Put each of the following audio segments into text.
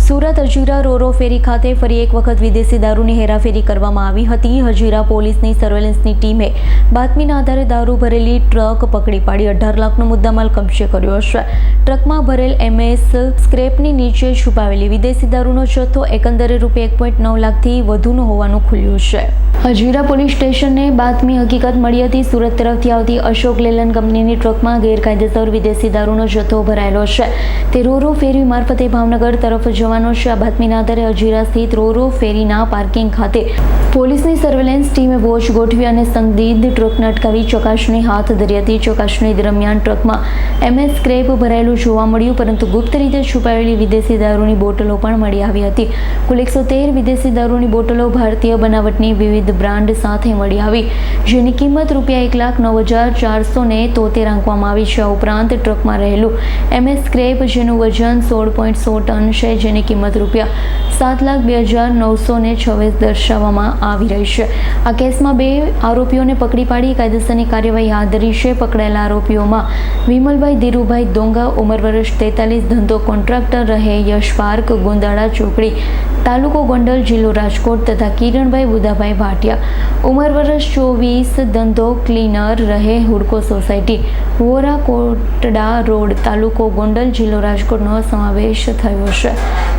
સુરત હજીરા રોરો ફેરી ખાતે ફરી એક વખત વિદેશી દારૂની હેરાફેરી કરવામાં આવી હતી। હજીરા પોલીસની સર્વેલન્સની ટીમે બાતમીના આધારે દારૂ ભરેલી ટ્રક પકડી પાડી 18 લાખનો મુદ્દામાલ કબજે કર્યો છે। ટ્રકમાં ભરેલ MS સ્ક્રેપની નીચે છુપાવેલી વિદેશી દારૂનો જથ્થો એકંદરે ₹1.9 લાખથી વધુનો હોવાનું ખુલ્યું છે। હજીરા પોલીસ સ્ટેશનને બાતમી હકીકત મળી હતી। સુરત તરફથી આવતી અશોક લેલન કંપનીની ટ્રકમાં ગેરકાયદેસર વિદેશી દારૂનો જથ્થો ભરાયેલો છે। તે રોરો ફેરી મારફતે ભાવનગર તરફ જવાનો છે। આ બાતમીના આધારે હજીરા સ્થિત રોરો ફેરીના પાર્કિંગ ખાતે પોલીસની સર્વેલન્સ ટીમે વોચ ગોઠવી અને સંદિગ્ધ ટ્રકને અટકાવી ચકાસણી હાથ ધરી હતી। ચકાસણી દરમિયાન ટ્રકમાં MS સ્ક્રેપ ભરાયેલું જોવા મળ્યું, પરંતુ ગુપ્ત રીતે છુપાયેલી વિદેશી દારૂની બોટલો પણ મળી આવી હતી। કુલ 113 વિદેશી દારૂની બોટલો ભારતીય બનાવટની વિવિધ બ્રાન્ડ સાથે મળી આવી, જેની કિંમત ₹1,09,473 આંકવામાં આવી છે। આ ઉપરાંત ટ્રકમાં રહેલું MS સ્ક્રેપ, જેનું વજન 16.100 ટન છે, જેની કિંમત ₹7,02,926 દર્શાવવામાં આવી રહી છે। આ કેસમાં 2 આરોપીઓને પકડી પાડી કાયદેસરની કાર્યવાહી હાથ ધરી છે। પકડાયેલા આરોપીઓમાં વિમલભાઈ ધીરુભાઈ દોંગા, ઉંમર વર્ષ 43, ધંધો કોન્ટ્રાક્ટર, રહે યશ પાર્ક, ગોંદાળા ચોકડી, તાલુકો ગોંડલ, જિલ્લો રાજકોટ, તથા કિરણભાઈ બુધાભાઈ ભાટિયા, ઉંમર વર્ષ 24, ધંધો ક્લીનર, રહે હુડકો સોસાયટી, વોરા કોટડા રોડ, તાલુકો ગોંડલ, જિલ્લો રાજકોટનો સમાવેશ થયો છે।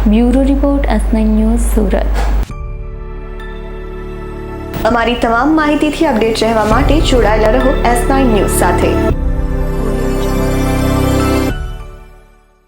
Bureau report, S9 news, Surat. અમારી તમામ માહિતીથી અપડેટ રહેવા માટે જોડાયેલા રહો S9 ન્યૂઝ સાથે।